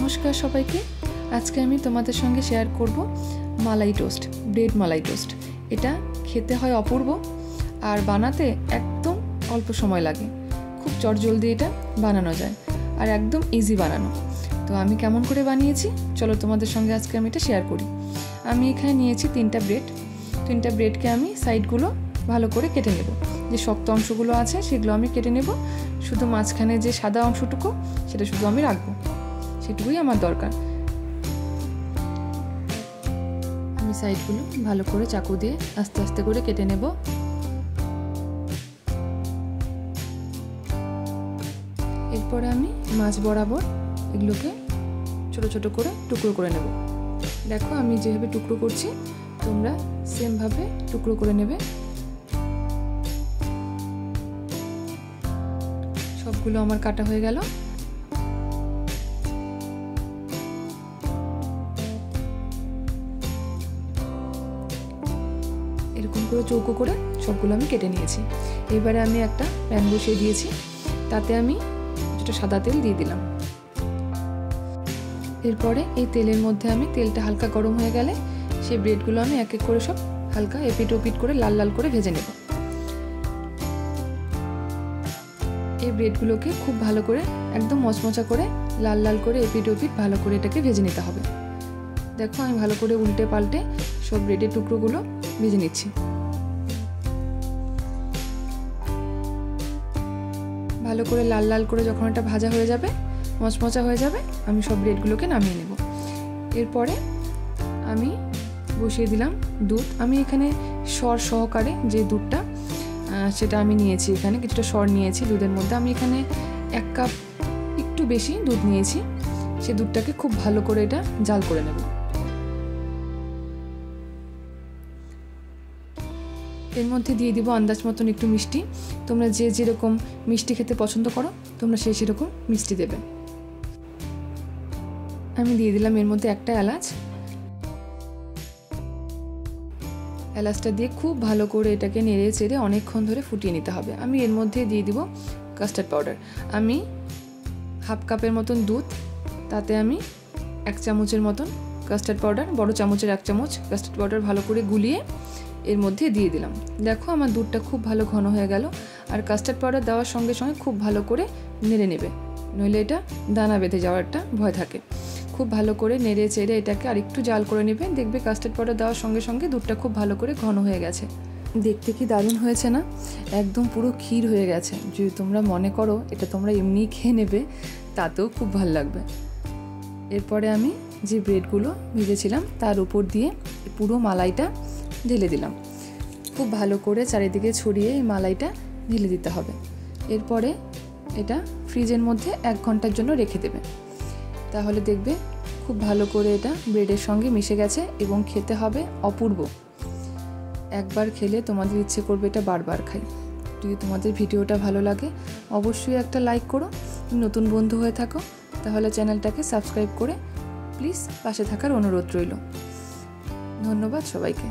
नमस्कार सबाइके आज के आमी तोमादेर संगे शेयर करब मालाई टोस्ट ब्रेड मालाई टोस्ट। एटा खेते हय अपूर्व और बानाते एकदम अल्प समय लागे, खूब चटजलदी एटा बानानो जाए और एकदम इजी बानानो। तो आमी केमन करे बानिয়েছি चलो तोमादेर संगे आज के आमी एटा शेयर करी। आमी एखाने निয়েছি तीनटा ब्रेडके आमी साइडगुलो भालो करे केटे नेब, जे शक्त अंशगुलो आछे सेगुलो आमी केटे नेब, शुधु माझखाने जे सादा अंशटुकु सेटा शुधु आमी राखबो, सेटुकुई आमार दरकार। आमी साइडगुलो भालो करे चाकू दिए आस्ते आस्ते करे केटे नेब। एरपरे आमी माछ बराबर एगुलोके छोटो छोटो करे टुकरो करे नेब। देखो आमी जेभाবে टुकरो करছি তোমরা সেম ভাবে টুকরো করে নেবে। সবগুলো আমার কাটা হয়ে গেল। এরকম করে চৌকো করে সবগুলো আমি কেটে নিয়েছি। এবারে আমি একটা প্যান বসিয়ে দিয়েছি, তাতে আমি কিছুটা সাদা তেল দিয়ে দিলাম। এরপরে এই তেলের মধ্যে আমি তেলটা হালকা গরম হয়ে গেলে সেই ব্রেডগুলো আমি এক এক করে সব হালকা এপিট ওপিট করে লাল লাল করে ভেজে নেব। এই ব্রেডগুলোকে খুব ভালো করে একদম মচমচা করে লাল লাল করে এপিট ওপিট ভালো করে এটাকে ভেজে নিতে হবে। দেখো আমি ভালো করে উল্টে পাল্টে সব ব্রেডের টুকরোগুলো ভেজে নিচ্ছি। ভালো করে লাল লাল করে যখন এটা ভাজা হয়ে যাবে, মচমচা হয়ে যাবে, আমি সব ব্রেডগুলোকে নামিয়ে নেব। এরপরে আমি বসিয়ে দিলাম দুধ। আমি এখানে সর সহকারে যে দুধটা সেটা আমি নিয়েছি, এখানে কিছুটা সর নিয়েছি দুধের মধ্যে। আমি এখানে 1 কাপ একটু বেশি দুধ নিয়েছি। সে দুধটাকে খুব ভালো করে এটা জাল করে নেব। এর মধ্যে দিয়ে দিব আন্দাজ মতন একটু মিষ্টি। তোমরা যে যেরকম মিষ্টি খেতে পছন্দ করো তোমরা সেরকম মিষ্টি দেবে। আমি দিয়ে দিলাম এর মধ্যে একটা এলাচ। এলাচটা দিয়ে খুব ভালো করে এটাকে নেড়ে চেড়ে অনেকক্ষণ ধরে ফুটিয়ে নিতে হবে। আমি এর মধ্যে দিয়ে দিব কাস্টার্ড পাউডার। আমি 1/2 কাপের মতন দুধ, তাতে আমি 1 চামচের মতন কাস্টার্ড পাউডার, বড় চামচের 1 চামচ কাস্টার্ড পাউডার ভালো করে গুলিয়ে এর মধ্যে দিয়ে দিলাম। দেখো আমার দুধটা খুব ভালো ঘন হয়ে গেল। আর কাস্টার্ড পাউডার দেওয়ার সঙ্গে সঙ্গে খুব ভালো করে নেড়ে নেবে, নইলে এটা দানা বেঁধে যাওয়ার একটা ভয় থাকে। খুব ভালো করে নেড়ে চেড়ে এটাকে আর একটু জাল করে নেবে। দেখবে কাস্টার্ড পাউডার দেওয়ার সঙ্গে সঙ্গে দুধটা খুব ভালো করে ঘন হয়ে গেছে। দেখতে কি দারুণ হয়েছে না? একদম পুরো ক্ষীর হয়ে গেছে। যদি তোমরা মনে করো এটা তোমরা এমনিই খেয়ে নেবে তাতেও খুব ভালো লাগবে। এরপরে আমি যে ব্রেডগুলো ভেজেছিলাম তার উপর দিয়ে পুরো মালাইটা ঢেলে দিলাম। খুব ভালো করে চারিদিকে ছড়িয়ে এই মালাইটা ঢেলে দিতে হবে। এরপরে এটা ফ্রিজের মধ্যে 1 ঘন্টার জন্য রেখে দেবে। তাহলে দেখবে খুব ভালো করে এটা ব্রেডের সঙ্গে মিশে গেছে এবং খেতে হবে অপূর্ব। একবার খেলে তোমাদের ইচ্ছে করবে এটা বারবার খাই। যদি তোমাদের ভিডিওটা ভালো লাগে অবশ্যই একটা লাইক করো। নতুন বন্ধু হয়ে থাকো তাহলে চ্যানেলটাকে সাবস্ক্রাইব করে প্লিজ পাশে থাকার অনুরোধ রইল। ধন্যবাদ সবাইকে।